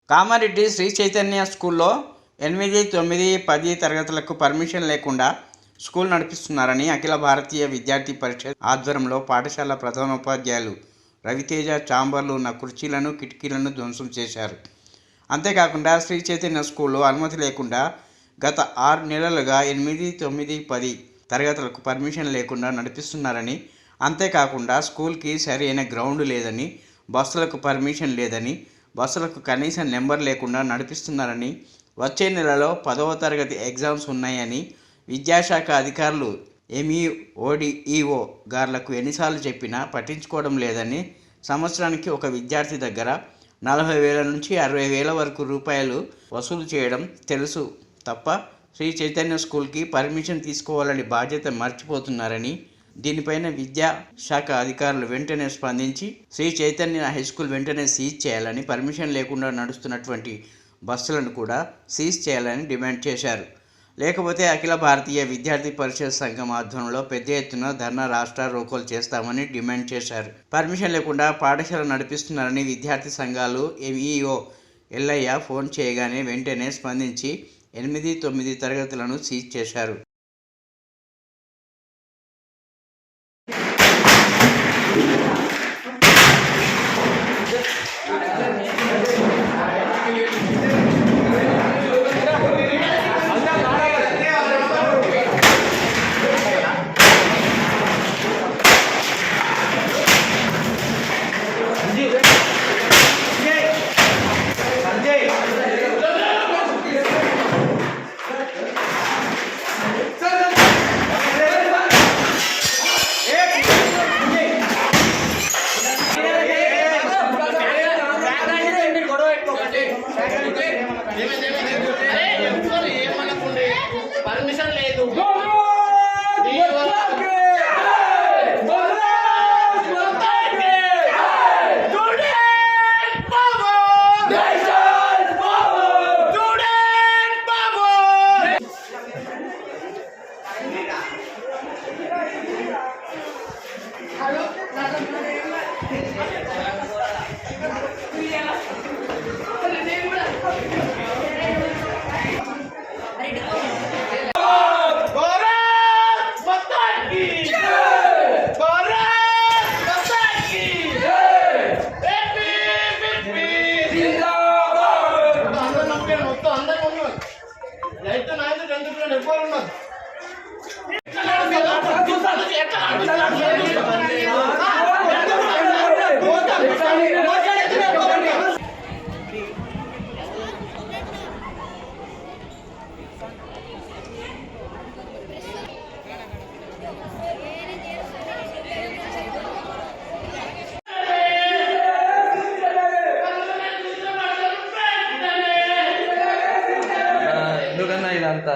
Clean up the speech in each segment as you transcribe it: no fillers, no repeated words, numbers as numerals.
కామారెడ్డి శ్రీ చైతన్య స్కూల్లో 8, 9, 10 తరగతులకు పర్మిషన్ లేకుండా స్కూల్ నడిపిస్తున్నారని అఖిల భారతీయ విద్యార్థి పరిషత్ ఆధ్వర్యంలో పాఠశాల ప్రధానోపాధ్యాయులు రవితేజ చాంబర్లు ఉన్న కుర్చీలను కిటికీలను ధ్వంసం చేశారు. అంతేకాకుండా శ్రీ చైతన్య స్కూల్లో అనుమతి లేకుండా గత 6 నెలలుగా 8, 9, 10 తరగతులకు పర్మిషన్ లేకుండా నడిపిస్తున్నారని, అంతేకాకుండా స్కూల్కి సరైన గ్రౌండ్ లేదని, బస్సులకు పర్మిషన్ లేదని, బస్సులకు కనీసం నెంబర్ లేకుండా నడిపిస్తున్నారని, వచ్చే నెలలో 10వ తరగతి ఎగ్జామ్స్ ఉన్నాయని విద్యాశాఖ అధికారులు MEODEO గార్లకు ఎన్నిసార్లు చెప్పినా పట్టించుకోవడం లేదని, సంవత్సరానికి ఒక విద్యార్థి దగ్గర 40,000 నుంచి 60,000 వరకు రూపాయలు వసూలు చేయడం తెలుసు తప్ప శ్రీ చైతన్య స్కూల్కి పర్మిషన్ తీసుకోవాలని బాధ్యత మర్చిపోతున్నారని, దీనిపైన విద్యాశాఖ అధికారులు వెంటనే స్పందించి శ్రీ చైతన్య హై స్కూల్ వెంటనే సీజ్ చేయాలని, పర్మిషన్ లేకుండా నడుస్తున్నటువంటి బస్సులను కూడా సీజ్ చేయాలని డిమాండ్ చేశారు. లేకపోతే అఖిల భారతీయ విద్యార్థి పరిషత్ సంఘం ఆధ్వర్యంలో పెద్ద ఎత్తున ధర్నా రాష్ట్ర రోకోలు చేస్తామని డిమాండ్ చేశారు. పర్మిషన్ లేకుండా పాఠశాల నడిపిస్తున్నారని విద్యార్థి సంఘాలు MEO ఎల్లయ్య ఫోన్ చేయగానే వెంటనే స్పందించి 8, 9 తరగతులను సీజ్ చేశారు. పర్మిషన్ లేదు. ఎందుకన్నా ఇదంతా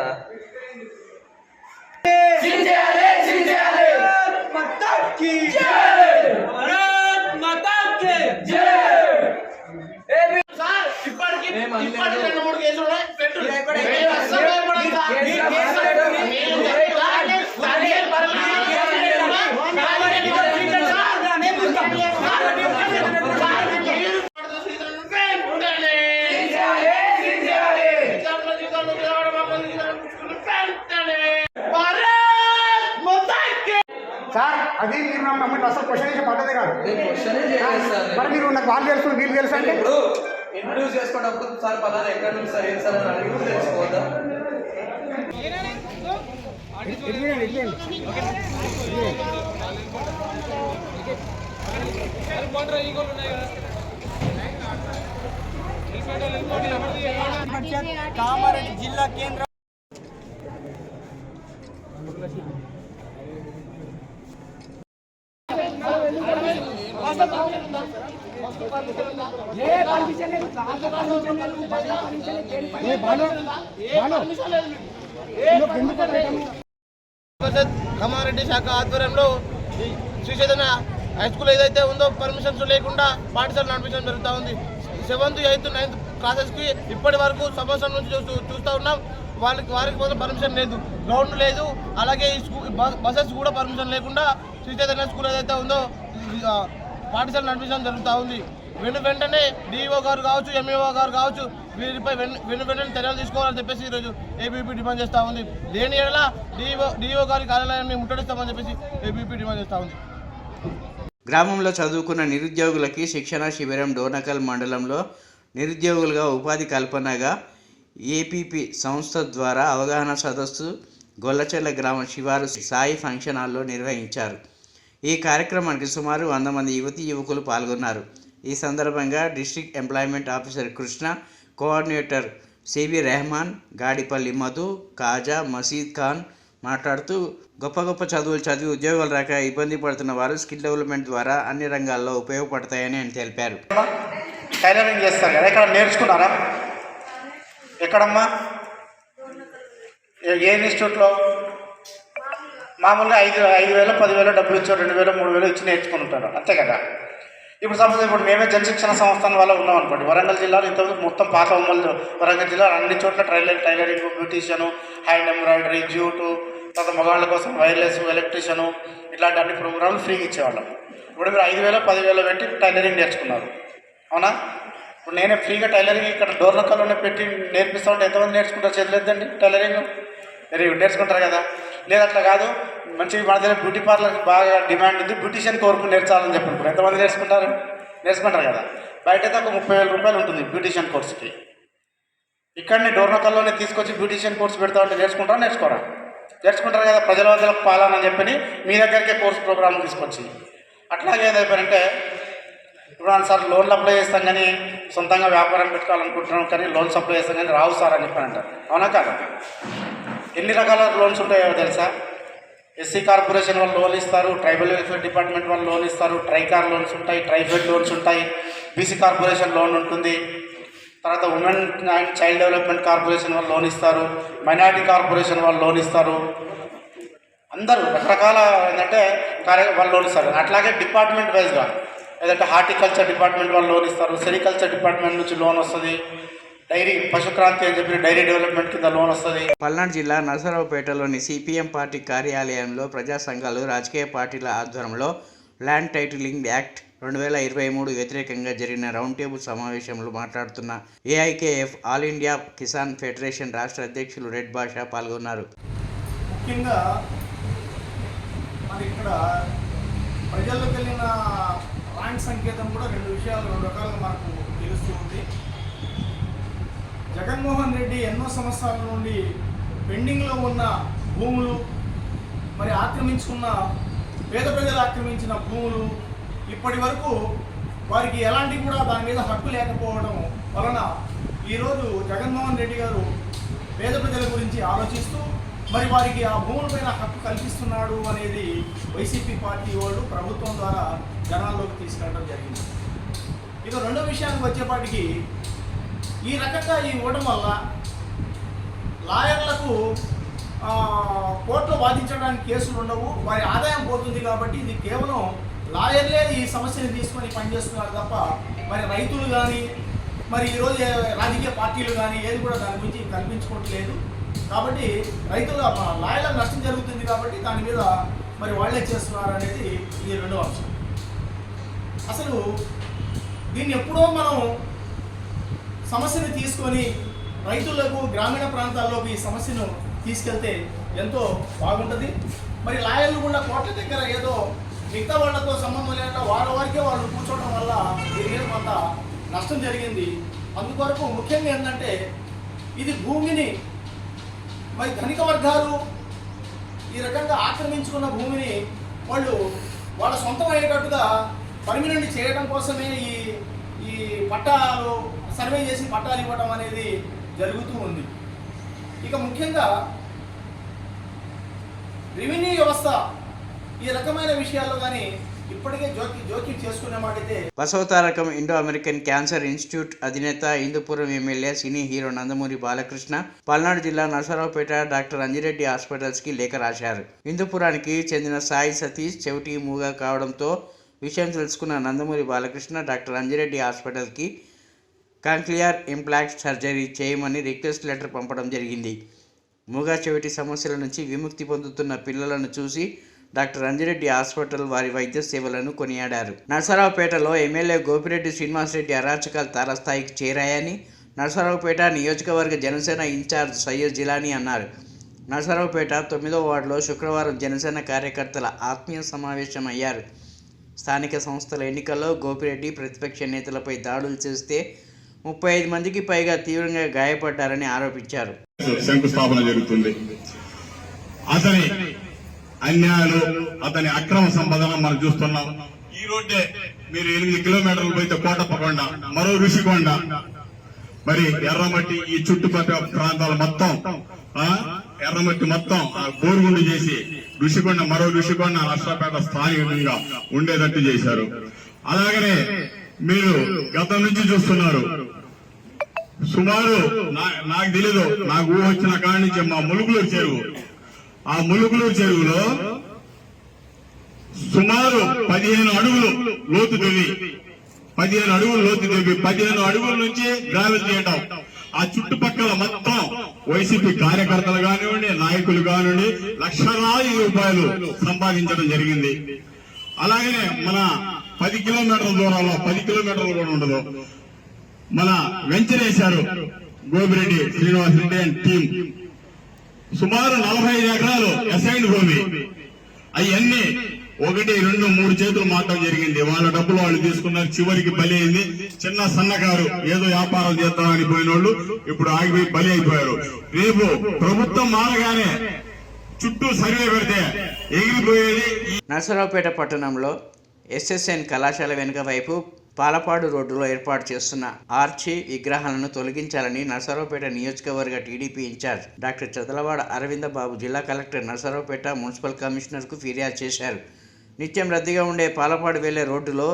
సార్ అది మీరు మమ్మల్ని అసలు క్వశ్చన్ చేసే పద్ధతి కాదు. మరి మీరు నాకు వాళ్ళు తెలుసు వీళ్ళు తెలుసు అంటే ఇప్పుడు ఇంట్రడ్యూస్ చేసుకున్నప్పుడు సార్ పలానా ఎక్కడి నుంచి సార్ ఏం సార్ అని అడిగి తెలుసుకోవద్దా? కామారెడ్డి జిల్లా కేంద్రం కామారెడ్డి శాఖ ఆధ్వర్యంలో శ్రీ చైతన్య హై స్కూల్ ఏదైతే ఉందో పర్మిషన్స్ లేకుండా పాఠశాల నడిపించడం జరుగుతూ ఉంది. 7th, 8th, 9th క్లాసెస్కి ఇప్పటి వరకు సంవత్సరం నుంచి చూస్తూ ఉన్నాం. వారికి కోసం పర్మిషన్ లేదు, గ్రౌండ్ లేదు, అలాగే ఈ స్కూల్ బసెస్ కూడా పర్మిషన్ లేకుండా శ్రీ చైతన్య స్కూల్ ఏదైతే ఉందో పాఠశాల నడిపించడం జరుగుతూ ఉంది. వెంటనే డిఈఓ గారు కావచ్చు, ఎంఈఓ గారు కావచ్చు, వీరిపై వెంటనే చర్యలు తీసుకోవాలని చెప్పేసి ఈరోజు ఏబీపీ డిమాండ్ చేస్తూ ఉంది. లేని ఏడల డిఈఓ గారి కార్యాలయాన్ని ముట్టడిస్తామని చెప్పేసి ఏబీపీ డిమాండ్ చేస్తూ ఉంది. గ్రామంలో చదువుకున్న నిరుద్యోగులకి శిక్షణ శిబిరం డోర్నకల్ మండలంలో నిరుద్యోగులుగా ఉపాధి కల్పనగా ఏపీపీ సంస్థ ద్వారా అవగాహన సదస్సు గొల్లచెర్ల గ్రామ శివారు సాయి ఫంక్షన్ హాల్లో నిర్వహించారు. ఈ కార్యక్రమానికి సుమారు 100 మంది యువతీ యువకులు పాల్గొన్నారు. ఈ సందర్భంగా district employment officer Krishna, coordinator సిబి రెహమాన్, గాడిపల్లి మధు, కాజా, మసీద్ ఖాన్ మాట్లాడుతూ గొప్ప గొప్ప చదువులు చదివి ఉద్యోగాలు రాక ఇబ్బంది పడుతున్న వారు స్కిల్ డెవలప్మెంట్ ద్వారా అన్ని రంగాల్లో ఉపయోగపడతాయని ఆయన తెలిపారు. టైలరింగ్ చేస్తారు కదా, ఇక్కడ నేర్చుకున్నారా? ఎక్కడమ్మా? ఏ ఇన్స్టిట్యూట్లో? మామూలుగా 5,000 10,000 డబ్బులు ఇచ్చారు, 2,000 3,000 ఇచ్చి నేర్చుకుని ఉంటారు, అంతే కదా. ఇప్పుడు సపోజ్ ఇప్పుడు మేమే జనశిక్షణ సంస్థ వల్ల ఉన్నాం అనుకోండి. వరంగల్ జిల్లాలో ఇంతకుముందు మొత్తం పాత ఉమ్మలు వరంగల్ జిల్లా అన్ని చోట్ల tailoring, beautician, hand embroidery, jute, తర్వాత మగవాళ్ళ కోసం వైర్లెస్, ఎలక్ట్రీషియను, ఇట్లాంటి అన్ని ప్రోగ్రాంలు ఫ్రీగా ఇచ్చేవాళ్ళం. ఇప్పుడు మీరు 5,000 10,000 పెట్టి టైలరింగ్ నేర్చుకున్నారు, అవునా? ఇప్పుడు నేనే ఫ్రీగా టైలరింగ్ ఇక్కడ డోర్నకల్లోనే పెట్టి నేర్పిస్తూ ఉంటే ఎంతమంది నేర్చుకుంటారు? చేతులేద్దండి టైలరింగ్. మీరు నేర్చుకుంటారు కదా. లేదు అట్లా కాదు, మంచిగా మన దగ్గర బ్యూటీ పార్లర్కి బాగా డిమాండ్ ఉంది, బ్యూటీషియన్ కోర్సు నేర్చాలని చెప్పినప్పుడు ఎంతమంది నేర్చుకుంటారు కదా. బయట అయితే ఒక 30,000 రూపాయలు ఉంటుంది బ్యూటీషియన్ కోర్సుకి. ఇక్కడనే డోర్నకల్లోనే తీసుకొచ్చి బ్యూటీషియన్ కోర్సు పెడతా ఉంటే నేర్చుకుంటారు కదా. ప్రజల వద్దకు పాలన చెప్పని మీ దగ్గరికే కోర్సు ప్రోగ్రామ్ తీసుకొచ్చి అట్లాగే ఏదైపోయారంటే ఇప్పుడు సార్ లోన్లు అప్లై చేస్తాం కానీ సొంతంగా వ్యాపారం పెట్టుకోవాలనుకుంటున్నాం కానీ లోన్స్ అప్లై చేస్తాం కానీ రావు సార్ అని చెప్పని అంటారు, అవునా కాదా? ఎన్ని రకాల లోన్స్ ఉంటాయో తెలుసా? ఎస్సీ కార్పొరేషన్ వాళ్ళు లోన్ ఇస్తారు, ట్రైబల్ వెల్ఫేర్ డిపార్ట్మెంట్ వాళ్ళు లోన్ ఇస్తారు, ట్రైకార్ లోన్స్ ఉంటాయి, ట్రైఫెడ్ లోన్స్ ఉంటాయి, బీసీ కార్పొరేషన్ లోన్ ఉంటుంది, తర్వాత women and child development corporation వాళ్ళు లోన్ ఇస్తారు, మైనారిటీ కార్పొరేషన్ వాళ్ళు లోన్ ఇస్తారు. అందరూ రకరకాల ఏంటంటే వాళ్ళు లోన్ ఇస్తారు. అట్లాగే డిపార్ట్మెంట్ వైజ్గా ఏదంటే హార్టికల్చర్ డిపార్ట్మెంట్ వాళ్ళు లోన్ ఇస్తారు, సెరికల్చర్ డిపార్ట్మెంట్ నుంచి లోన్ వస్తుంది, డైరీ పశుక్రాంతి అని చెప్పి డైరీ డెవలప్మెంట్ కింద లోన్ వస్తుంది. పల్నాడు జిల్లా నరసరావుపేటలోని సిపిఎం పార్టీ కార్యాలయంలో ప్రజా సంఘాలు, రాజకీయ పార్టీల ఆధ్వర్యంలో ల్యాండ్ టైటిలింగ్ యాక్ట్ 2023 వ్యతిరేకంగా జరిగిన రౌండ్ టేబుల్ సమావేశంలో మాట్లాడుతున్న AIKF all India Kisan federation రాష్ట్ర అధ్యక్షులు రెడ్ భాషా పాల్గొన్నారు. ముఖ్యంగా మరి ఇక్కడ ప్రజల్లోకి వెళ్ళిన ర్యాంక్ సంకేతం కూడా 2 రకాలుగా మనకు తెలుస్తూ ఉంది. జగన్మోహన్ రెడ్డి ఎన్నో సంవత్సరాల నుండి పెండింగ్లో ఉన్న భూములు, మరి ఆక్రమించుకున్న పేద ప్రజలు ఆక్రమించిన భూములు ఇప్పటి వరకు వారికి ఎలాంటి కూడా దాని మీద హక్కు లేకపోవడం వలన ఈరోజు జగన్మోహన్ రెడ్డి గారు పేద ప్రజల గురించి ఆలోచిస్తూ మరి వారికి ఆ భూములపైన హక్కు కల్పిస్తున్నాడు అనేది వైసీపీ పార్టీ వాళ్ళు ప్రభుత్వం ద్వారా జనాల్లోకి తీసుకెళ్ళడం జరిగింది. ఇక రెండో విషయానికి వచ్చేపాటికి ఈ రకంగా ఇవ్వడం వల్ల లాయర్లకు కోర్టులో వాదించడానికి కేసులు ఉండవు, వారి ఆదాయం పోతుంది. కాబట్టి ఇది కేవలం లాయర్లే ఈ సమస్యను తీసుకొని పనిచేస్తున్నారు తప్ప మరి రైతులు కానీ మరి ఈరోజు రాజకీయ పార్టీలు కానీ ఏది కూడా దాని గురించి కల్పించుకోవట్లేదు. కాబట్టి రైతుల లాయర్లకు నష్టం జరుగుతుంది కాబట్టి దాని మీద మరి వాళ్ళే చేస్తున్నారు అనేది ఇది రెండో అంశం. అసలు దీన్ని ఎప్పుడో మనం సమస్యను తీసుకొని రైతులకు గ్రామీణ ప్రాంతాల్లోకి ఈ సమస్యను తీసుకెళ్తే ఎంతో బాగుంటుంది. మరి లాయర్లు కూడా కోర్టుల దగ్గర ఏదో మిగతా వాళ్ళతో సంబంధం లేకుండా వారికే వాళ్ళు కూర్చోవడం వల్ల దీని మీద కొంత నష్టం జరిగింది. అందుకొరకు ముఖ్యంగా ఏంటంటే ఇది భూమిని మరి ధనిక వర్గాలు ఈ రకంగా ఆక్రమించుకున్న భూమిని వాళ్ళ సొంతం అయ్యేటట్టుగా పర్మినెంట్ చేయడం కోసమే ఈ పట్టాలు సర్వే చేసి పట్టాలు ఇవ్వడం అనేది జరుగుతూ ఉంది. ఇక ముఖ్యంగా రెవెన్యూ వ్యవస్థ ఈ రకమైన విషయాల్లో కానీ ఇప్పటికే జోక్యం చేసుకునే మాటైతే Basavatarakam Indo American cancer institute అధినేత Hindupuram MLA cine hero Nandamuri Balakrishna Palnadu జిల్లా నరసరావుపేట డాక్టర్ అంజిరెడ్డి హాస్పిటల్స్కి లేఖ రాశారు. హిందూపురానికి చెందిన సాయి సతీష్ చెవిటి మూగా కావడంతో విషయం తెలుసుకున్న నందమూరి బాలకృష్ణ డాక్టర్ అంజిరెడ్డి హాస్పిటల్కి కాంక్లియర్ ఇంప్లాంట్ సర్జరీ చేయమని రిక్వెస్ట్ లెటర్ పంపడం జరిగింది. మూగా చెవిటి సమస్యల నుంచి విముక్తి పొందుతున్న పిల్లలను చూసి డాక్టర్ అంజిరెడ్డి హాస్పిటల్ వారి వైద్య సేవలను కొనియాడారు. నరసరావుపేటలో ఎమ్మెల్యే గోపిరెడ్డి శ్రీనివాసరెడ్డి అరాచకాలు తారస్థాయికి చేరాయని నరసరావుపేట నియోజకవర్గ జనసేన ఇన్ఛార్జ్ సయ్యద్ జిలానీ అన్నారు. నరసరావుపేట 9వ వార్డులో శుక్రవారం జనసేన కార్యకర్తల ఆత్మీయ సమావేశం అయ్యారు. స్థానిక సంస్థల ఎన్నికల్లో గోపిరెడ్డి ప్రతిపక్ష నేతలపై దాడులు చేస్తే 35 మందికి పైగా తీవ్రంగా గాయపడ్డారని ఆరోపించారు. శంకుస్థాపన జరుగుతుంది. అతని అన్యాయాలు, అతని అక్రమ సంపాదన మనం చూస్తున్నాం. ఈ రోడ్డే మీరు 8 కిలోమీటర్లు పోతే కోటప్పకొండ, మరో ఋషికొండ, మరి ఎర్రమట్టి, ఈ చుట్టుపక్కల ప్రాంతాలు మొత్తం ఎర్రమట్టి మొత్తం బోరుగుండు చేసి ఋషికొండ, మరో ఋషికొండ నర్సరావుపేట స్థానికంగా ఉండేటట్టు చేశారు. అలాగనే మీరు గతం నుంచి చూస్తున్నారు. సుమారు నాకు తెలీదు, నాకు ఊహ వచ్చిన కాడి నుంచి మా ములుగులూరు చెరువు, ఆ ములుగులూరు చెరువులో సుమారు 15 అడుగులు లోతు తవ్వి 15 అడుగుల నుంచి గ్రావెల్ చేయటం. ఆ చుట్టుపక్కల మొత్తం వైసీపీ కార్యకర్తలు కానివ్వండి, నాయకులు కానివ్వండి, లక్షలాది రూపాయలు సంపాదించడం జరిగింది. అలాగనే మన 10 కిలోమీటర్ల దూరంలో 10 కిలోమీటర్లు కూడా ఉండదు, మన వెంచర్ వేశారు గోపిరెడ్డి శ్రీనివాసరెడ్డి అండ్ టీం. సుమారు 45 ఎకరాలు అసైన్డ్ భూమి. అవన్నీ 1, 2, 3 చేతులు మాత్రం జరిగింది. వాళ్ళ డబ్బులు వాళ్ళు తీసుకున్నారు. చివరికి బలి అయింది. చిన్న సన్నకారు ఏదో వ్యాపారం చేద్దామని పోయిన వాళ్ళు ఇప్పుడు ఆగిపోయి బలి అయిపోయారు. రేపు ప్రభుత్వం మారగానే చుట్టూ సర్వే పెడితే ఎగిరిపోయేది. నరసరావుపేట పట్టణంలో ఎస్ఎస్ఎన్ కళాశాల వెనుక వైపు పాలపాడు రోడ్డులో ఏర్పాటు చేస్తున్న ఆర్చి విగ్రహాలను తొలగించాలని నరసరావుపేట నియోజకవర్గ TDP incharge doctor Chadalavada Aravinda Babu జిల్లా కలెక్టర్ నరసరావుపేట మున్సిపల్ కమిషనర్కు ఫిర్యాదు చేశారు. నిత్యం రద్దీగా ఉండే పాలపాడు వెళ్లే రోడ్డులో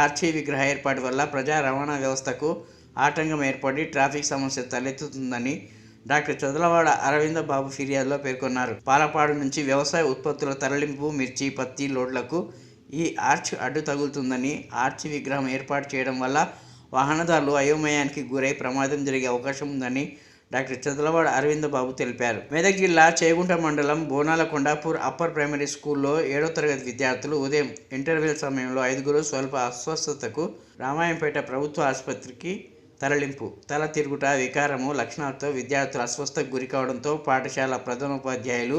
ఆర్చి విగ్రహ ఏర్పాటు వల్ల ప్రజా రవాణా వ్యవస్థకు ఆటంకం ఏర్పడి ట్రాఫిక్ సమస్య తలెత్తుతుందని డాక్టర్ చదలవాడ అరవింద బాబు ఫిర్యాదులో పేర్కొన్నారు. పాలపాడు నుంచి వ్యవసాయ ఉత్పత్తుల తరలింపు, మిర్చి, పత్తి లోడ్లకు ఈ ఆర్చ్ అడ్డు తగులుతుందని, ఆర్చి విగ్రహం ఏర్పాటు చేయడం వల్ల వాహనదారులు అయోమయానికి గురై ప్రమాదం జరిగే అవకాశం ఉందని డాక్టర్ చదలవాడ అరవింద బాబు తెలిపారు. మెదక్ జిల్లా చేగుంట మండలం బోనాల కొండాపూర్ అప్పర్ ప్రైమరీ స్కూల్లో 7వ తరగతి విద్యార్థులు ఉదయం ఇంటర్వెల్ సమయంలో 5 స్వల్ప అస్వస్థతకు రామాయంపేట ప్రభుత్వ ఆసుపత్రికి తరలింపు. తల తిరుగుట, వికారము లక్షణాలతో విద్యార్థులు అస్వస్థకు గురి కావడంతో పాఠశాల ప్రధానోపాధ్యాయులు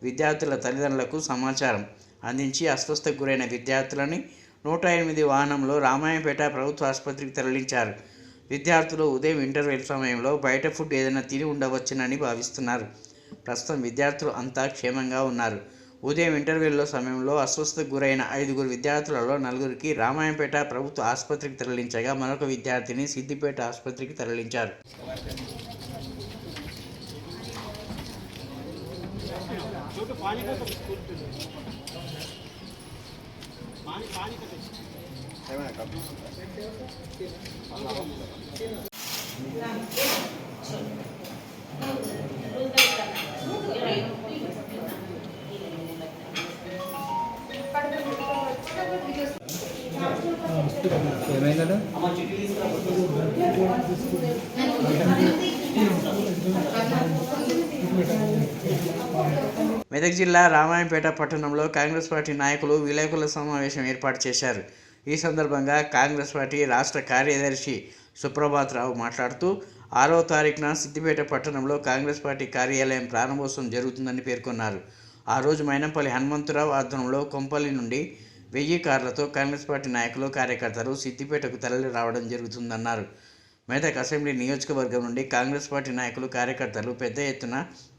విద్యార్థుల తల్లిదండ్రులకు సమాచారం అందించి అస్వస్థకు గురైన విద్యార్థులని 108 వాహనంలో రామాయంపేట ప్రభుత్వ ఆసుపత్రికి తరలించారు. విద్యార్థులు ఉదయం ఇంటర్వెల్ సమయంలో బయట ఫుడ్ ఏదైనా తిని ఉండవచ్చునని భావిస్తున్నారు. ప్రస్తుతం విద్యార్థులు అంతా క్షేమంగా ఉన్నారు. ఉదయం ఇంటర్వెల్లో సమయంలో అస్వస్థకు గురైన 5 విద్యార్థులలో 4కి రామాయంపేట ప్రభుత్వ ఆసుపత్రికి తరలించగా మరొక విద్యార్థిని సిద్దిపేట ఆసుపత్రికి తరలించారు. ఏమైందా? మెదక్ జిల్లా రామాయంపేట పట్టణంలో కాంగ్రెస్ పార్టీ నాయకులు విలేకరుల సమావేశం ఏర్పాటు చేశారు. ఈ సందర్భంగా కాంగ్రెస్ పార్టీ రాష్ట్ర కార్యదర్శి సుప్రభాతరావు మాట్లాడుతూ 6వ తారీఖున సిద్దిపేట పట్టణంలో కాంగ్రెస్ పార్టీ కార్యాలయం ప్రారంభోత్సవం జరుగుతుందని పేర్కొన్నారు. ఆ రోజు మైనంపల్లి హనుమంతరావు ఆధ్వర్యంలో కొంపల్లి నుండి 1000 కార్లతో కాంగ్రెస్ పార్టీ నాయకులు, కార్యకర్తలు సిద్దిపేటకు తరలి రావడం జరుగుతుందన్నారు. మెదక్ అసెంబ్లీ నియోజకవర్గం నుండి కాంగ్రెస్ పార్టీ నాయకులు, కార్యకర్తలు పెద్ద ఎత్తున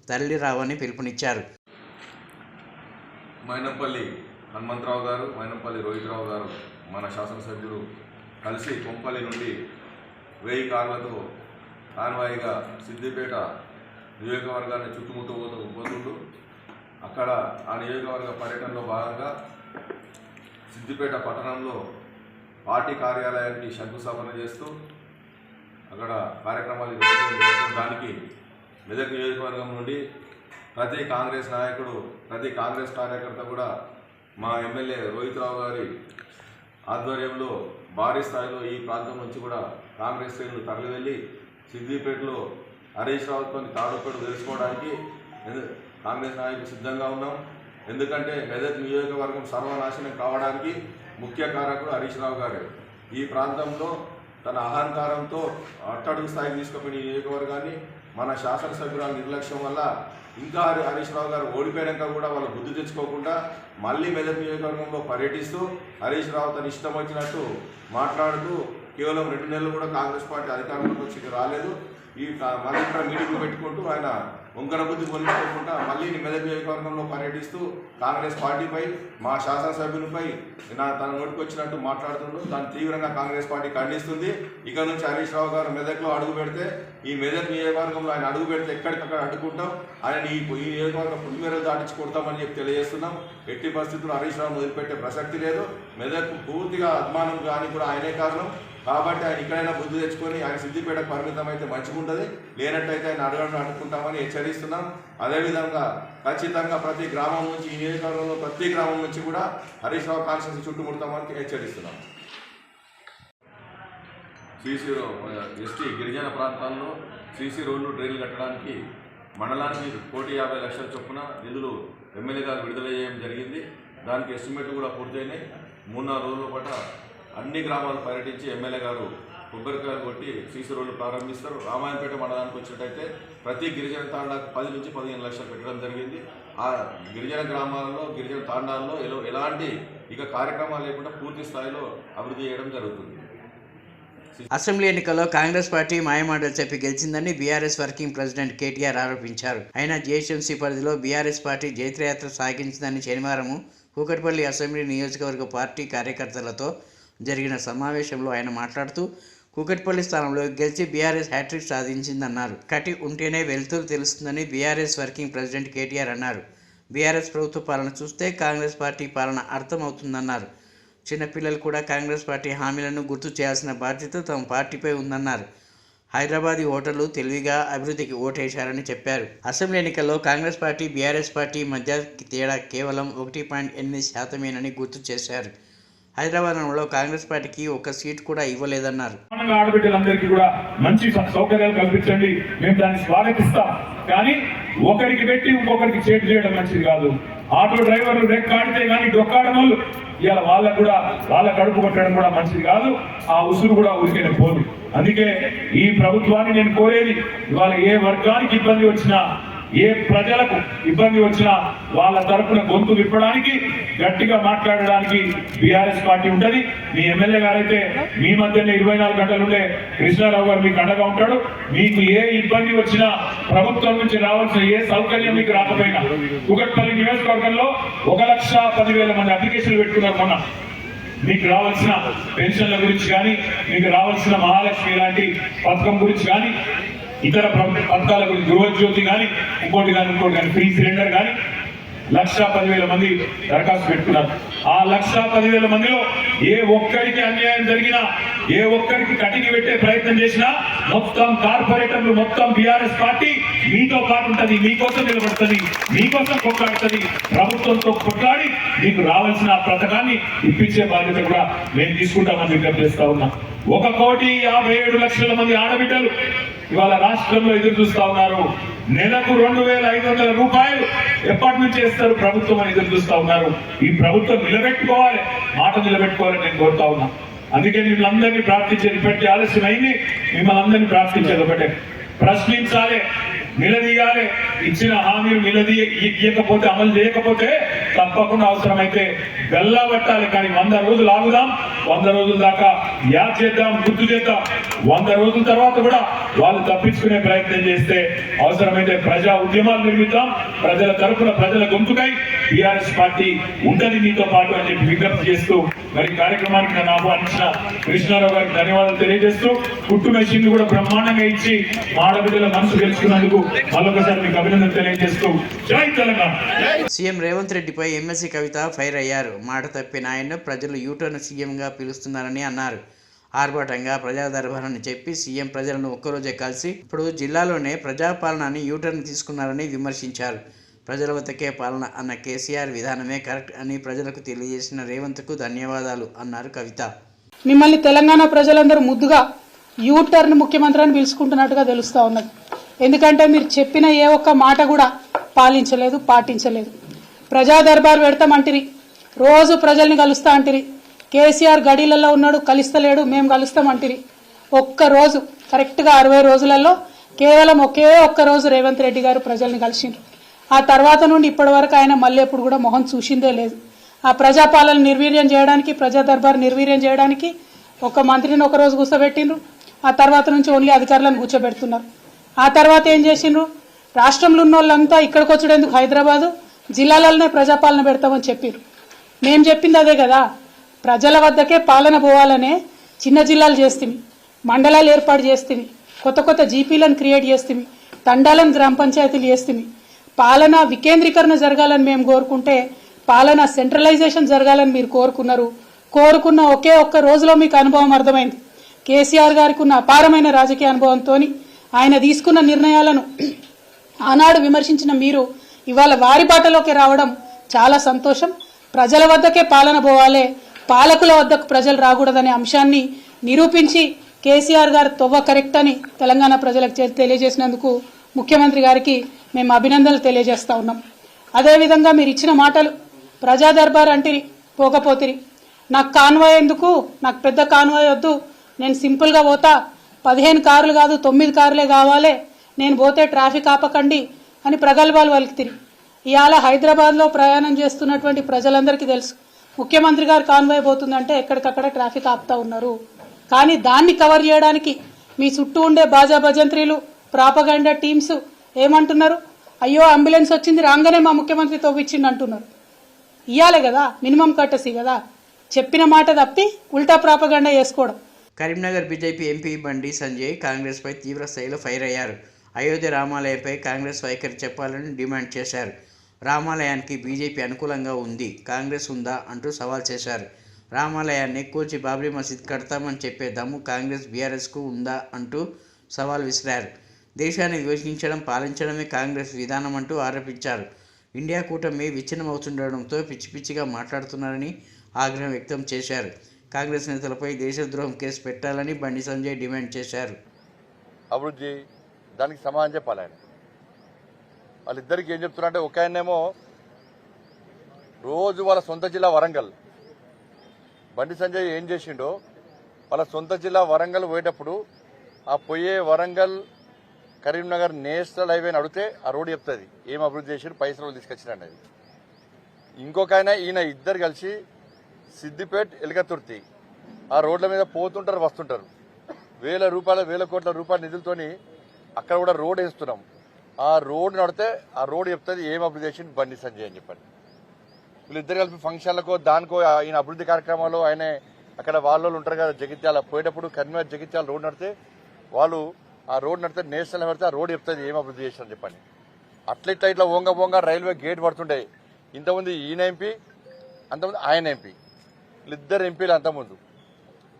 తరలి రావని పిలుపునిచ్చారు. మైనంపల్లి హనుమంతరావు గారు, మైనంపల్లి రోహితరావు గారు, మన శాసనసభ్యులు కలిసి కొంపల్లి నుండి 1000 కార్లతో కాన్వాయిగా సిద్దిపేట నియోజకవర్గాన్ని చుట్టుముట్టబోతుంటూ అక్కడ ఆ నియోజకవర్గ పర్యటనలో భాగంగా సిద్దిపేట పట్టణంలో పార్టీ కార్యాలయానికి శంకుస్థాపన చేస్తూ అక్కడ కార్యక్రమాలు దానికి మెదక్ నియోజకవర్గం నుండి ప్రతి కాంగ్రెస్ నాయకుడు, ప్రతి కాంగ్రెస్ కార్యకర్త కూడా మా ఎమ్మెల్యే రోహితరావు గారి ఆధ్వర్యంలో భారీ స్థాయిలో ఈ ప్రాంతం నుంచి కూడా కాంగ్రెస్ శ్రేణులు తరలి వెళ్ళి సిద్దిపేటలో హరీష్ రావుతో తాడుపేట తెలుసుకోవడానికి కాంగ్రెస్ నాయకులు సిద్ధంగా ఉన్నాం. ఎందుకంటే మెదక్ నియోజకవర్గం సర్వనాశనం కావడానికి ముఖ్య కారకుడు హరీష్ రావు గారు. ఈ ప్రాంతంలో తన అహంకారంతో అట్టడుగు స్థాయికి తీసుకుపోయిన ఈ నియోజకవర్గాన్ని మన శాసనసభ్యురాల నిర్లక్ష్యం వల్ల ఇంకా హరీష్ రావు గారు ఓడిపోయాక కూడా వాళ్ళు బుద్ధి తెచ్చుకోకుండా మళ్ళీ మెదక్ నియోజకవర్గంలో పర్యటిస్తూ హరీష్ రావు తన ఇష్టం వచ్చినట్టు మాట్లాడుతూ కేవలం 2 నెలలు కూడా కాంగ్రెస్ పార్టీ అధికారంలోకి వచ్చి రాలేదు. ఈ మళ్ళీ ఇక్కడ మీటింగ్లు పెట్టుకుంటూ ఆయన వంకర బుద్ధి పోలించుకోకుండా మళ్ళీ మెదక్ నియోజకవర్గంలో పర్యటిస్తూ కాంగ్రెస్ పార్టీపై మా శాసనసభ్యునిపై తన నోటికి వచ్చినట్టు మాట్లాడుతుంటూ దాన్ని తీవ్రంగా కాంగ్రెస్ పార్టీ ఖండిస్తుంది. ఇక నుంచి హరీష్ రావు గారు మెదక్లో అడుగు పెడితే ఈ మెదక్ నియోజకవర్గంలో ఆయన అడుగు పెడితే ఎక్కడికక్కడ అడ్డుకుంటాం, ఆయన ఈ నియోజకవర్గం పులిమేరలు దాటించి కొడతామని చెప్పి తెలియజేస్తున్నాం. ఎట్టి పరిస్థితుల్లో హరీష్ రావును వదిలిపెట్టే ప్రసక్తి లేదు. మెదక్ పూర్తిగా అభిమానం కానీ కూడా ఆయనే కారణం. కాబట్టి ఆయన ఇక్కడైనా బుద్ధి తెచ్చుకొని ఆయన సిద్దిపేటకు పరిమితం అయితే మంచిగుంటుంది, లేనట్టయితే ఆయన అడగడం అడ్డుకుంటామని హెచ్చరిస్తున్నాం. అదేవిధంగా ఖచ్చితంగా ప్రతి గ్రామం నుంచి ఈ నియోజకవర్గంలో ప్రతి గ్రామం నుంచి కూడా హరీష్ రావు కాన్స్టిట్యూన్సీ చుట్టుముడతామని హెచ్చరిస్తున్నాం. ఎస్టీ గిరిజన ప్రాంతాల్లో సీసీ రోడ్లు డ్రైన్లు కట్టడానికి మండలానికి 1,50,00,000 చొప్పున నిధులు ఎమ్మెల్యే గారు విడుదల చేయడం జరిగింది. దానికి ఎస్టిమేట్లు కూడా పూర్తయినాయి. 3-4 రోజుల పాటు అన్ని గ్రామాలు పర్యటించి ఎమ్మెల్యే గారు కొబ్బరికాయలు కొట్టి సీసీ రోడ్లు ప్రారంభిస్తారు. రామాయణపేట మండలానికి వచ్చినట్టయితే ప్రతి గిరిజన తాండాకు 10 నుంచి 15 లక్షలు పెట్టడం జరిగింది. ఆ గిరిజన గ్రామాలలో గిరిజన తాండాల్లో ఎలాంటి ఇక కార్యక్రమాలు లేకుండా పూర్తి స్థాయిలో అభివృద్ధి చేయడం జరుగుతుంది. అసెంబ్లీ ఎన్నికల్లో కాంగ్రెస్ పార్టీ మాయమాటలు చెప్పి గెలిచిందని బీఆర్ఎస్ వర్కింగ్ ప్రెసిడెంట్ కేటీఆర్ ఆరోపించారు. అయినా జీహెచ్ఎంసీ పరిధిలో బీఆర్ఎస్ పార్టీ జైత్రయాత్ర సాగించిందని శనివారం కూకట్పల్లి అసెంబ్లీ నియోజకవర్గ పార్టీ కార్యకర్తలతో జరిగిన సమావేశంలో ఆయన మాట్లాడుతూ కూకట్పల్లి స్థానంలో గెలిచి బీఆర్ఎస్ హ్యాట్రిక్ సాధించిందన్నారు. కటి ఉంటేనే వెలుతురు తెలుస్తుందని బీఆర్ఎస్ వర్కింగ్ ప్రెసిడెంట్ కేటీఆర్ అన్నారు. బీఆర్ఎస్ ప్రభుత్వ పాలన చూస్తే కాంగ్రెస్ పార్టీ పాలన అర్థమవుతుందన్నారు. చిన్నపిల్లలు కూడా కాంగ్రెస్ పార్టీ హామీలను గుర్తు చేయాల్సిన బాధ్యత తమ పార్టీపై ఉందన్నారు. హైదరాబాదీ ఓటర్లు తెలివిగా అభివృద్ధికి ఓటేశారని చెప్పారు. అసెంబ్లీ ఎన్నికల్లో కాంగ్రెస్ పార్టీ బీఆర్ఎస్ పార్టీ మధ్య తేడా కేవలం 1.8% గుర్తు చేశారు. హైదరాబాద్లో కాంగ్రెస్ పార్టీకి 1 సీటు కూడా ఇవ్వలేదన్నారు. ఆడబిడ్డలందరికీ కూడా మంచి సౌకర్యాలు కల్పించండి, మేము దాన్ని స్వాగతిస్తాం. కానీ ఒకరికి పెట్టి ఇంకొకరికి చేటు చేయడం మంచిది కాదు. ఆటో డ్రైవర్లు రెక్కాడితే కానీ డొక్కాడని వాళ్ళు ఇవాళ వాళ్ళకు కూడా వాళ్ళ కడుపు కొట్టడం కూడా మంచిది కాదు. ఆ ఉసురు కూడా ఊరికే పోదు. అందుకే ఈ ప్రభుత్వాన్ని నేను కోరేది, ఇవాళ ఏ వర్గానికి ఇబ్బంది వచ్చినా, ఏ ప్రజలకు ఇబ్బంది వచ్చినా వాళ్ళ తరఫున గొంతు విప్పడానికి, గట్టిగా మాట్లాడడానికి బీఆర్ఎస్ పార్టీ ఉంటుంది. మీ ఎమ్మెల్యే గారైతే మీ మధ్యనే 24 గంటలుండే కృష్ణారావు గారు మీకు అండగా ఉంటాడు. మీకు ఏ ఇబ్బంది వచ్చినా, ప్రభుత్వం నుంచి రావాల్సిన ఏ సౌకర్యం మీకు రాకపోయినా, కూకట్పల్లి నియోజకవర్గంలో 1,10,000 మంది అప్లికేషన్లు పెట్టుకున్నారు మొన్న. మీకు రావాల్సిన పెన్షన్ల గురించి కానీ, మీకు రావాల్సిన మహాలక్ష్మి లాంటి పథకం గురించి కానీ, ఇతర పథకాల గురించి, గృహజ్యోతి కానీ, ఇంకోటి కానీ ఫ్రీ సిలిండర్ కానీ 1,10,000 మంది దరఖాస్తు పెట్టుకున్నారు. ఆ 1,10,000 మందిలో ఏ ఒక్కరికి అన్యాయం జరిగినా, ఏ ఒక్కరికి కటికి పెట్టే ప్రయత్నం చేసినా మొత్తం కార్పొరేటర్లు, మొత్తం బీఆర్ఎస్ పార్టీ మీతో పాటు ఉంటుంది, మీకోసం నిలబడుతుంది, మీకోసం కొట్లాడుతుంది. ప్రభుత్వంతో కొట్లాడి మీకు రావాల్సిన పథకాన్ని ఇప్పించే బాధ్యత కూడా మేము తీసుకుంటామని విజ్ఞప్తి చేస్తా ఉన్నాం. 1,57,00,000 మంది ఆడబిడ్డలు ఇవాళ రాష్ట్రంలో ఎదురు చూస్తా ఉన్నారు. నెలకు 2,500 రూపాయలు ఎప్పటి నుంచి చేస్తారు ప్రభుత్వం అని ఎదురు చూస్తా ఉన్నారు. ఈ ప్రభుత్వం నిలబెట్టుకోవాలి, మాట నిలబెట్టుకోవాలని నేను కోరుతా ఉన్నా. అందుకే మిమ్మల్ని అందరినీ ప్రార్థించేది, ఇప్పటికీ ఆలస్యం అయింది, మిమ్మల్ని అందరినీ ప్రార్థించేది ఒకటే, ప్రశ్నించాలి, నిలదీయాలి. ఇచ్చిన హామీలు ఇవ్వకపోతే, అమలు చేయకపోతే తప్పకుండా అవసరమైతే వెళ్ళబట్టాలి. కానీ 100 రోజులు ఆగుదాం, 100 రోజుల దాకా యాద్ చేద్దాం, గుర్తు చేద్దాం. 100 రోజుల తర్వాత కూడా వాళ్ళు తప్పించుకునే ప్రయత్నం చేస్తే అవసరమైతే ప్రజా ఉద్యమాలు నిర్మిద్దాం. ప్రజల తరఫున, ప్రజల గొంతుకై టీఆర్ఎస్ పార్టీ ఉంటది మీతో పాటు అని చెప్పి విజ్ఞప్తి చేస్తూ, మరి కార్యక్రమానికి నన్ను ఆహ్వానించిన కృష్ణారావు గారికి ధన్యవాదాలు తెలియజేస్తూ, కుట్టు మెషిన్లు కూడా బ్రహ్మాండంగా ఇచ్చి ఆడబిడ్డల మనసు గెలుచుకున్నందుకు మరొకసారి మీకు అభినందన తెలియజేస్తూ జై తెలంగాణ. సీఎం రేవంత్ రెడ్డిపై ఎమ్మెల్సీ కవిత ఫైర్ అయ్యారు. మాట తప్పిన ఆయన్ను ప్రజలు యూటర్న్ సీఎంగా పిలుస్తున్నారని అన్నారు. ఆర్భాటంగా ప్రజా దర్బారని చెప్పి సీఎం ప్రజలను ఒక్కరోజే కలిసి ఇప్పుడు జిల్లాలోనే ప్రజాపాలనని యూటర్న్ తీసుకున్నారని విమర్శించారు. ప్రజల వద్దకే పాలన అన్న కేసీఆర్ విధానమే కరెక్ట్ అని ప్రజలకు తెలియజేసిన రేవంత్కు ధన్యవాదాలు అన్నారు కవిత. మిమ్మల్ని తెలంగాణ ప్రజలందరూ ముద్దుగా యూటర్న్ ముఖ్యమంత్రి అని పిలుచుకుంటున్నట్టుగా తెలుస్తూ ఉన్నది. ఎందుకంటే మీరు చెప్పిన ఏ ఒక్క మాట కూడా పాటించలేదు. ప్రజా దర్బార్ పెడతామంటిరి, రోజు ప్రజల్ని కలుస్తా అంటిరి. కేసీఆర్ గడీలలో ఉన్నాడు, కలుస్తలేడు, మేము కలుస్తామంటిరి. ఒక్కరోజు కరెక్ట్గా 60 రోజులలో కేవలం ఒకే ఒక్క రోజు రేవంత్ రెడ్డి గారు ప్రజల్ని కలిసిండ్రు. ఆ తర్వాత నుండి ఇప్పటి వరకు ఆయన మళ్ళీ ఎప్పుడు కూడా మొహం చూసిందే లేదు. ఆ ప్రజాపాలన నిర్వీర్యం చేయడానికి, ప్రజా దర్బార్ నిర్వీర్యం చేయడానికి ఒక మంత్రిని ఒక రోజు కూర్చోబెట్టిండ్రు. ఆ తర్వాత నుంచి ఓన్లీ అధికారులను కూర్చోబెడుతున్నారు. ఆ తర్వాత ఏం చేసిండ్రు, రాష్ట్రంలో ఉన్న వాళ్ళంతా ఇక్కడికి వచ్చేందుకు హైదరాబాదు జిల్లాలలోనే ప్రజాపాలన పెడతామని చెప్పారు. మేము చెప్పింది అదే కదా, ప్రజల వద్దకే పాలన పోవాలనే చిన్న జిల్లాలు చేస్తుంది, మండలాలు ఏర్పాటు చేస్తుంది, కొత్త కొత్త జీపీలను క్రియేట్ చేస్తుంది, తండాలను గ్రామ పంచాయతీలు చేస్తుంది. పాలన వికేంద్రీకరణ జరగాలని మేము కోరుకుంటే పాలన సెంట్రలైజేషన్ జరగాలని మీరు కోరుకున్న ఒకే ఒక్క రోజులో మీకు అనుభవం అర్థమైంది. కేసీఆర్ గారికి ఉన్న అపారమైన రాజకీయ అనుభవంతో ఆయన తీసుకున్న నిర్ణయాలను ఆనాడు విమర్శించిన మీరు ఇవాళ వారి బాటలోకి రావడం చాలా సంతోషం. ప్రజల వద్దకే పాలన పోవాలే, పాలకుల వద్దకు ప్రజలు రాకూడదనే అంశాన్ని నిరూపించి కేసీఆర్ గారు తొవ్వ కరెక్ట్ అని తెలంగాణ ప్రజలకు తెలియజేసినందుకు ముఖ్యమంత్రి గారికి మేము అభినందనలు తెలియజేస్తా ఉన్నాం. అదేవిధంగా మీరు ఇచ్చిన మాటలు, ప్రజా దర్బార్ అంటిరి, పోకపోతిరి, నాకు కాన్వాయ్ ఎందుకు, నాకు పెద్ద కాన్వాయ్ వద్దు, నేను సింపుల్గా పోతా, 15 కార్లు కాదు 9 కార్లే కావాలి, నేను పోతే ట్రాఫిక్ ఆపకండి అని ప్రగల్భాలు పలుకుతిరి. ఇవాళ హైదరాబాద్లో ప్రయాణం చేస్తున్నటువంటి ప్రజలందరికీ తెలుసు, ముఖ్యమంత్రి గారు కాన్వాయ్ పోతుందంటే ఎక్కడికక్కడ ట్రాఫిక్ ఆపుతా ఉన్నారు. కానీ దాన్ని కవర్ చేయడానికి మీ చుట్టూ ఉండే బాజా భజంత్రీలు, ప్రాపగండా టీమ్స్ ఏమంటున్నారు, అయ్యో అంబులెన్స్ వచ్చింది రాగానే మా ముఖ్యమంత్రి తవ్విచ్చిండు అంటున్నారు. ఇయ్యాలే కదా మినిమం కట్టసి కదా, చెప్పిన మాట తప్పి ఉల్టా ప్రాపగండా చేసుకోవడం. కరీంనగర్ బీజేపీ ఎంపీ బండి సంజయ్ కాంగ్రెస్పై తీవ్ర స్థాయిలో ఫైర్ అయ్యారు. అయోధ్య రామాలయంపై కాంగ్రెస్ వైఖరి చెప్పాలని డిమాండ్ చేశారు. రామాలయానికి బీజేపీ అనుకూలంగా ఉంది, కాంగ్రెస్ ఉందా అంటూ సవాల్ చేశారు. రామాలయాన్ని కూల్చి బాబ్రీ మసీద్ కడతామని చెప్పే దమ్ము కాంగ్రెస్ బీఆర్ఎస్కు ఉందా అంటూ సవాల్ విసిరారు. దేశాన్ని విభజించడం, పాలించడమే కాంగ్రెస్ విధానం అంటూ ఆరోపించారు. ఇండియా కూటమి విచ్ఛిన్నమవుతుండడంతో పిచ్చి పిచ్చిగా మాట్లాడుతున్నారని ఆగ్రహం వ్యక్తం చేశారు. కాంగ్రెస్ నేతలపై దేశద్రోహం కేసు పెట్టాలని బండి సంజయ్ డిమాండ్ చేశారు. అభివృద్ధి దానికి సమాధానం చెప్పాలి ఆయన. వాళ్ళిద్దరికి ఏం చెప్తున్నారంటే, ఒక ఆయనేమో రోజు వాళ్ళ సొంత జిల్లా వరంగల్, బండి సంజయ్ ఏం చేసిండో వాళ్ళ సొంత జిల్లా వరంగల్ పోయేటప్పుడు ఆ పోయే వరంగల్ కరీంనగర్ నేషనల్ హైవేని అడిగితే ఆ రోడ్డు చెప్తుంది ఏం అభివృద్ధి చేసి పైసలు తీసుకొచ్చినండి. అది ఇంకొక ఆయన ఈయన ఇద్దరు కలిసి సిద్దిపేట్ ఎలుగతుర్తి ఆ రోడ్ల మీద పోతుంటారు వస్తుంటారు, వేల కోట్ల రూపాయల నిధులతోని అక్కడ కూడా రోడ్ వేస్తున్నాం. ఆ రోడ్ నడితే ఆ రోడ్ చెప్తుంది ఏం అభివృద్ధి చేసింది బండి సంజయ్ అని చెప్పండి. వీళ్ళిద్దరు కలిపి ఫంక్షన్లకో దానికో ఆయన అభివృద్ధి కార్యక్రమాలు ఆయన అక్కడ వాళ్ళు ఉంటారు కదా జగిత్యాల పోయేటప్పుడు కరీంనగర్ జగిత్యాల రోడ్ నడితే వాళ్ళు ఆ రోడ్ నడితే నేషనల్ పెడితే ఆ రోడ్ చెప్తుంది ఏం అభివృద్ధి చేశారని చెప్పండి. అట్లా ఇట్లా ఓంగ రైల్వే గేట్ పడుతుండే. ఇంతకుముందు ఈయన ఎంపీ, అంతకుముందు ఆయన ఎంపీ, వీళ్ళిద్దరు ఎంపీలు అంతకుముందు.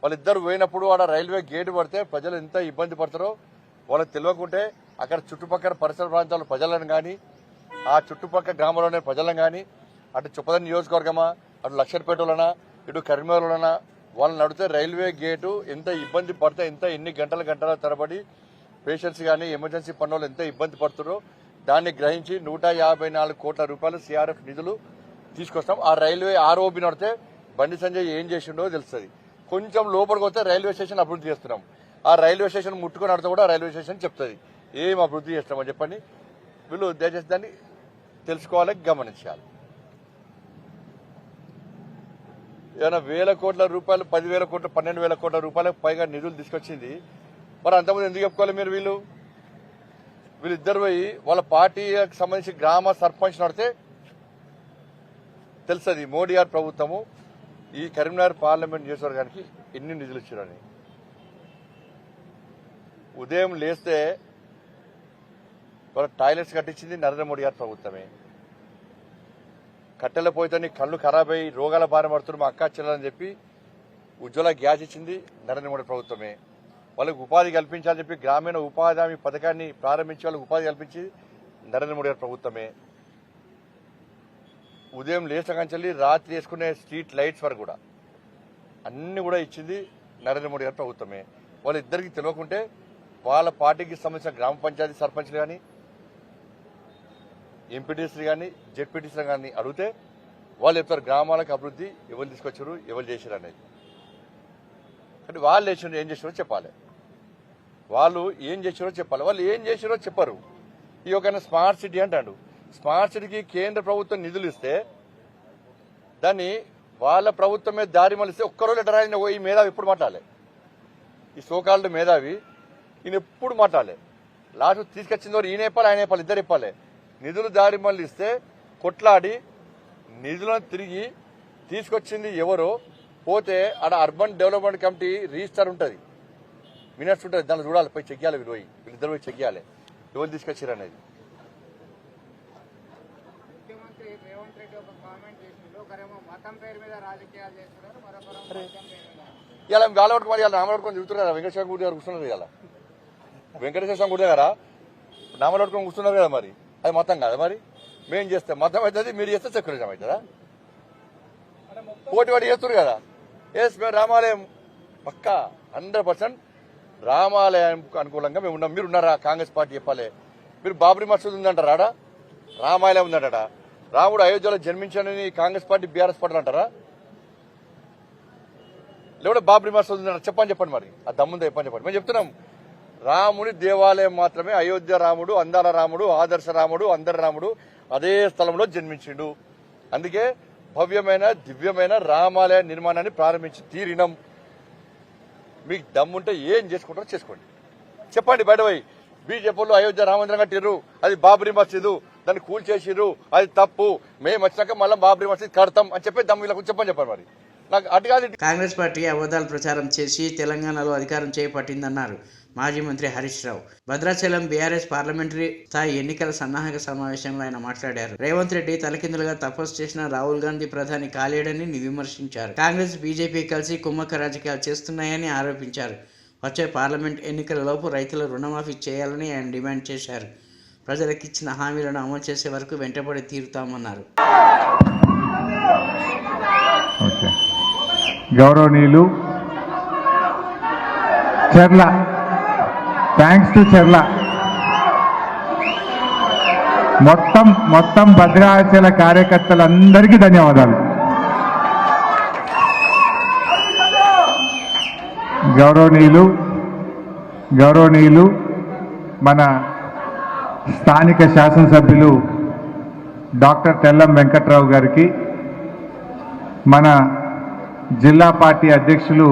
వాళ్ళిద్దరు పోయినప్పుడు ఆడ రైల్వే గేట్ పడితే ప్రజలు ఎంత ఇబ్బంది పడతారో వాళ్ళకి తెలియకుంటే అక్కడ చుట్టుపక్కల పరిసర ప్రాంతాల ప్రజలను కానీ ఆ చుట్టుపక్కల గ్రామంలోనే ప్రజలను కానీ అటు చొప్పదని నియోజకవర్గమా అటు లక్షర్పేటలోనా ఇటు కరీంనగర్లోనా వాళ్ళని నడితే రైల్వే గేటు ఎంత ఇబ్బంది పడితే ఎన్ని గంటల తరబడి పేషెంట్స్ కానీ ఎమర్జెన్సీ పనులు ఎంత ఇబ్బంది పడుతున్నారో దాన్ని గ్రహించి 154 కోట్ల రూపాయలు సిఆర్ఎఫ్ నిధులు తీసుకొస్తాం. ఆ రైల్వే ఆర్ఓబి నడితే బండి సంజయ్ ఏం చేసిండో తెలుస్తుంది. కొంచెం లోపలికి వస్తే రైల్వే స్టేషన్ అభివృద్ధి చేస్తున్నాం. ఆ రైల్వే స్టేషన్ ముట్టుకుని నడితే కూడా రైల్వే స్టేషన్ చెప్తుంది ఏం అభివృద్ధి చేస్తామని చెప్పండి. వీళ్ళు దయచేసి దాన్ని తెలుసుకోవాలి, గమనించాలి. ఏమైనా 1000 కోట్ల రూపాయలు 10,000 కోట్లు 12,000 కోట్ల రూపాయలకు పైగా నిధులు తీసుకొచ్చింది. మరి అంతమంది ఎందుకు చెప్పుకోవాలి మీరు? వీళ్ళిద్దరు పోయి వాళ్ళ పార్టీకి సంబంధించి గ్రామ సర్పంచ్ నడితే తెలుస్తుంది మోడీ గారి ప్రభుత్వము ఈ కరీంనగర్ పార్లమెంట్ నియోజకవర్గానికి ఎన్ని నిధులు ఇచ్చారని. ఉదయం లేస్తే వాళ్ళ టాయిలెట్స్ కట్టించింది నరేంద్ర మోడీ గారి ప్రభుత్వమే. కట్టెల పోయితోని కళ్ళు ఖరాబ్ అయ్యి రోగాల బారి పడుతున్నారు మా అక్క చెల్లెలని చెప్పి ఉజ్వల గ్యాస్ ఇచ్చింది నరేంద్ర మోడీ ప్రభుత్వమే. వాళ్ళకి ఉపాధి కల్పించాలని చెప్పి గ్రామీణ ఉపాధి హామీ పథకాన్ని ప్రారంభించి వాళ్ళకి ఉపాధి కల్పించి నరేంద్ర మోడీ గారి ప్రభుత్వమే. ఉదయం లేచిన కంచెల్లి రాత్రి వేసుకునే స్ట్రీట్ లైట్స్ వరకు కూడా అన్ని కూడా ఇచ్చింది నరేంద్ర మోడీ గారి ప్రభుత్వమే. వాళ్ళిద్దరికి తెలియకుంటే వాళ్ళ పార్టీకి సంబంధించిన గ్రామ పంచాయతీ సర్పంచ్లు కానీ ఎంపీటీసీ కానీ జెడ్పీటీసీ కానీ అడిగితే వాళ్ళు చెప్తారు గ్రామాలకు అభివృద్ధి ఎవరు తీసుకొచ్చారు ఎవరు చేశారు అనేది. అంటే వాళ్ళు ఏం చేసారో చెప్పాలి, వాళ్ళు ఏం చేసారో చెప్పాలి. వాళ్ళు ఏం చేసారో చెప్పరు. ఈ ఒక స్మార్ట్ సిటీ అంటాడు. స్మార్ట్ సిటీకి కేంద్ర ప్రభుత్వం నిధులు ఇస్తే దాన్ని వాళ్ళ ప్రభుత్వమే దారి మలిస్తే ఒక్కరోజు లెటర్ ఆయన ఈ మేధావి ఎప్పుడు మాట్లాడాలి, ఈ సోకాల్డ్ మేధావి ఈయన ఎప్పుడు మాట్లాడాలి. లాస్ట్ తీసుకొచ్చిన వారు ఈయన చెప్పాలి, ఆయన చెప్పాలి, ఇద్దరు చెప్పాలి. నిధులు దారి మళ్ళిస్తే కొట్లాడి నిధులను తిరిగి తీసుకొచ్చింది ఎవరో పోతే ఆడ అర్బన్ డెవలప్మెంట్ కమిటీ రిజిస్టర్ ఉంటుంది, మినిట్స్ ఉంటుంది, దాన్ని చూడాలి, పోయి చెక్ చేయాలి. వీళ్ళిద్దరు పోయి చెక్ చేయాలి ఎవరు తీసుకొచ్చారు అనేది. ఇలా గాలవట్టుకు మరి ఇలా నామలట్టుకొని తిరుగుతున్నారు కదా, వెంకటేశ్వర గుడి గారు కూర్చున్నారు కదా, వెంకటేశ్వర స్వామి గుడి దగ్గర నామలట్టుకొని కూర్చున్నారు కదా, మరి అది మతం కదా. మరి మేం చేస్తే మతం అవుతుంది, మీరు చేస్తే సెక్యులరిజం అవుతుందా? పోటీ వాటి చేస్తున్నారు కదా. ఎస్ మేము రామాలయం పక్కా 100% రామాలయం అనుకూలంగా మేము ఉన్నాం. మీరు ఉన్నారా? కాంగ్రెస్ పార్టీ చెప్పాలి. మీరు బాబ్రీ మసూద్ ఉందంటారా? ఆడ రామాలయం ఉందంటారా? రాముడు అయోధ్యలో జన్మించానని కాంగ్రెస్ పార్టీ బీఆర్ఎస్ పార్టీ అంటారా? లేకపోతే బాబ్రీ మసూద్ ఉందంటారా? చెప్పండి మరి ఆ దమ్ముందా చెప్పండి. మేము చెప్తున్నాం రాముడి దేవాలయం మాత్రమే. అయోధ్య రాముడు, అందాల రాముడు, ఆదర్శ రాముడు, అందరి రాముడు అదే స్థలంలో జన్మించిండు. అందుకే భవ్యమైన దివ్యమైన రామాలయ నిర్మాణాన్ని ప్రారంభించి తీరినం. మీకు దమ్ముంటే ఏం చేసుకుంటారో చేసుకోండి, చెప్పండి బయట పోయి. బీజేపీలో అయోధ్య రామమందిరం కట్టిర్రు, అది బాబ్రీ మసీదు, దాన్ని కూల్చేసిర్రు, అది తప్పు, మేము వచ్చినాక మళ్ళీ బాబ్రీ మసీద్ కడతాం అని చెప్పి దమ్ము వీళ్ళకు చెప్పండి మరి. నాకు అటు కాదు. కాంగ్రెస్ పార్టీ అబద్ధాలు ప్రచారం చేసి తెలంగాణలో అధికారం చేపట్టిందన్నారు మాజీ మంత్రి హరీష్ రావు. భద్రాచలం బీఆర్ఎస్ పార్లమెంటరీ స్థాయి ఎన్నికల సన్నాహక సమావేశంలో ఆయన మాట్లాడారు. రేవంత్ రెడ్డి తలకిందులుగా తపస్సు చేసిన రాహుల్ గాంధీ ప్రధాని కాలేడని విమర్శించారు. కాంగ్రెస్ బీజేపీ కలిసి కుమ్మక్క రాజకీయాలు చేస్తున్నాయని ఆరోపించారు. వచ్చే పార్లమెంట్ ఎన్నికలలోపు రైతుల రుణమాఫీ చేయాలని ఆయన డిమాండ్ చేశారు. ప్రజలకు ఇచ్చిన హామీలను అమలు చేసే వరకు వెంటబడి తీరుతామన్నారు. గౌరవనీయులు చెర్ల, థ్యాంక్స్ టు చెర్ల, మొత్తం భద్రాచల కార్యకర్తలందరికీ ధన్యవాదాలు. గౌరవనీయులు మన స్థానిక శాసనసభ్యులు డాక్టర్ తెల్లం వెంకట్రావు గారికి, మన జిల్లా పార్టీ అధ్యక్షులు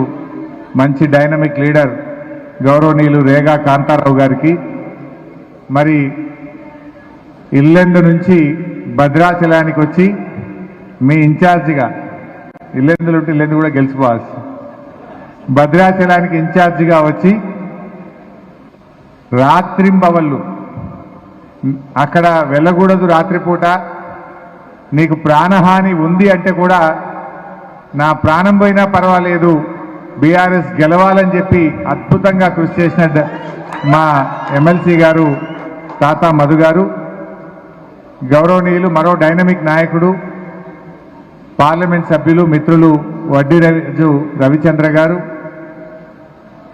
మంచి డైనమిక్ లీడర్ గౌరవనీయులు రేగా కాంతారావు గారికి, మరి ఇల్లెందు నుంచి భద్రాచలానికి వచ్చి మీ ఇన్ఛార్జిగా, ఇల్లెందులుంటే ఇల్లెందు కూడా గెలిచిపోవాలి, భద్రాచలానికి ఇన్ఛార్జిగా వచ్చి రాత్రింబవళ్ళు అక్కడ వెళ్ళకూడదు, రాత్రిపూట నీకు ప్రాణహాని ఉంది అంటే కూడా నా ప్రాణం పోయినా పర్వాలేదు బీఆర్ఎస్ గెలవాలని చెప్పి అద్భుతంగా కృషి చేసిన మా ఎమ్మెల్సీ గారు తాతా మధు గారు, గౌరవనీయులు మరో డైనమిక్ నాయకుడు పార్లమెంట్ సభ్యులు మిత్రులు వడ్డీరాజు రవిచంద్ర గారు,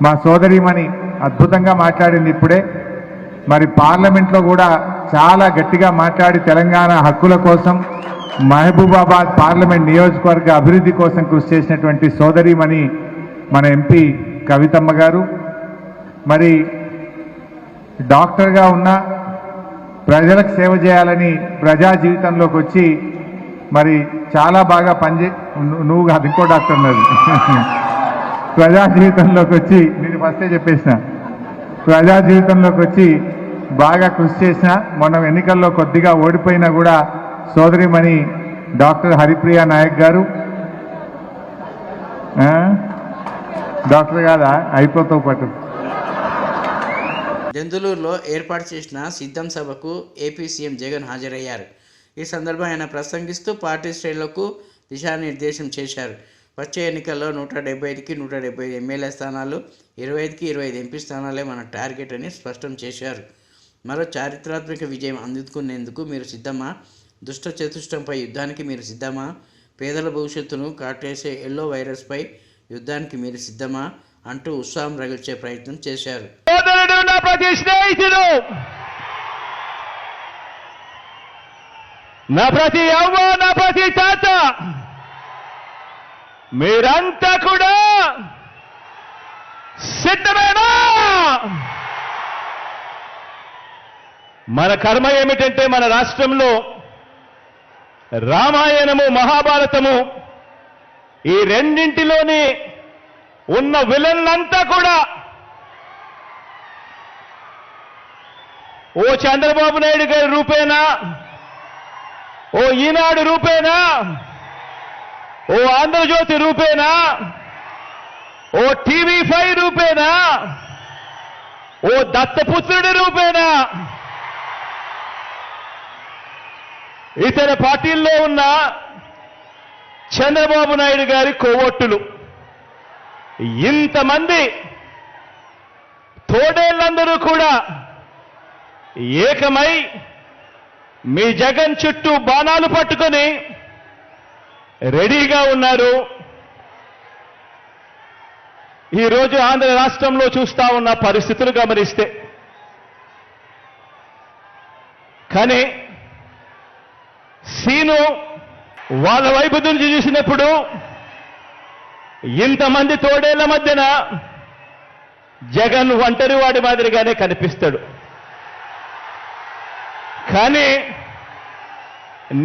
మా సోదరీమణి అద్భుతంగా మాట్లాడింది ఇప్పుడే. మరి పార్లమెంట్లో కూడా చాలా గట్టిగా మాట్లాడి తెలంగాణ హక్కుల కోసం, మహబూబాబాద్ పార్లమెంట్ నియోజకవర్గ అభివృద్ధి కోసం కృషి చేసినటువంటి సోదరీమణి మన ఎంపీ కవితమ్మ గారు, మరి డాక్టర్గా ఉన్న ప్రజలకు సేవ చేయాలని ప్రజా జీవితంలోకి వచ్చి మరి చాలా బాగా నువ్వు కాదు ఇంకో డాక్టర్ ఉన్నది ప్రజా జీవితంలోకి వచ్చి, నేను ఫస్టే చెప్పేసిన, ప్రజా జీవితంలోకి వచ్చి బాగా కృషి చేసిన, మొన్న ఎన్నికల్లో కొద్దిగా ఓడిపోయినా కూడా సోదరిమణి డాక్టర్ హరిప్రియ నాయక్ గారు, డాక్టర్ కాదా అయిపోతావు పట్టు. జంతులూరులో ఏర్పాటు చేసిన సిద్ధం సభకు ఏపీ సీఎం జగన్ హాజరయ్యారు. ఈ సందర్భంగా ఆయన ప్రసంగిస్తూ పార్టీ శ్రేణులకు దిశానిర్దేశం చేశారు. వచ్చే ఎన్నికల్లో 175కి 175 ఎమ్మెల్యే స్థానాలు, 25కి 25 ఎంపీ స్థానాలే మన టార్గెట్ అని స్పష్టం చేశారు. మరో చారిత్రాత్మక విజయం అందుకునేందుకు మీరు సిద్ధమా? దుష్ట చతుష్టంపై యుద్ధానికి మీరు సిద్ధమా? పేదల భవిష్యత్తును కాటేసే ఎల్లో వైరస్పై యుద్ధానికి మీరు సిద్ధమా అంటూ ఉత్సాహం రగిల్చే ప్రయత్నం చేశారు. నా ప్రతి అవ్వ, నా ప్రతి తాత, మీరంతా కూడా సిద్ధమేనా? మన కర్మ ఏమిటంటే మన రాష్ట్రంలో రామాయణము, మహాభారతము ఈ రెండింటిలోని ఉన్న విలన్లంతా కూడా ఓ చంద్రబాబు నాయుడు గారి రూపేనా, ఓ ఈనాడు రూపేనా, ఓ ఆంధ్రజ్యోతి రూపేనా, ఓ TV5 రూపేనా, ఓ దత్తపుత్రుడి రూపేనా, ఇతర పార్టీల్లో ఉన్న చంద్రబాబు నాయుడు గారి కోవొట్టులు, ఇంతమంది తోడేళ్లందరూ కూడా ఏకమై మీ జగన్ చుట్టూ బాణాలు పట్టుకొని రెడీగా ఉన్నారు. ఈరోజు ఆంధ్ర రాష్ట్రంలో చూస్తా ఉన్న పరిస్థితులు గమనిస్తే, కానీ సీను వాళ్ళ వైపు నుంచి చూసినప్పుడు ఇంతమంది తోడేళ్ల మధ్యన జగన్ ఒంటరి వాడి మాదిరిగానే కనిపిస్తాడు. కానీ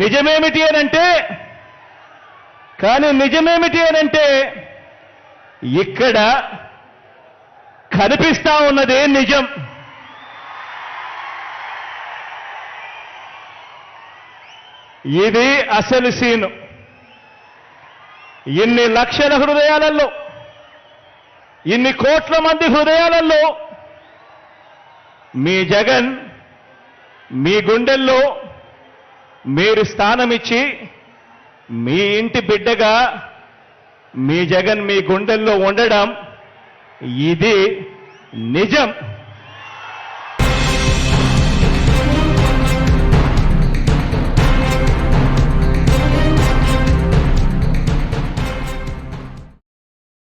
నిజమేమిటి అనంటే ఇక్కడ కనిపిస్తా ఉన్నదే నిజం. ఇది అసలు సీను. ఇన్ని లక్షల హృదయాలలో, ఇన్ని కోట్ల మంది హృదయాలలో మీ జగన్ మీ గుండెల్లో మీరు స్థానమిచ్చి, మీ ఇంటి బిడ్డగా మీ జగన్ మీ గుండెల్లో ఉండడం ఇది నిజం.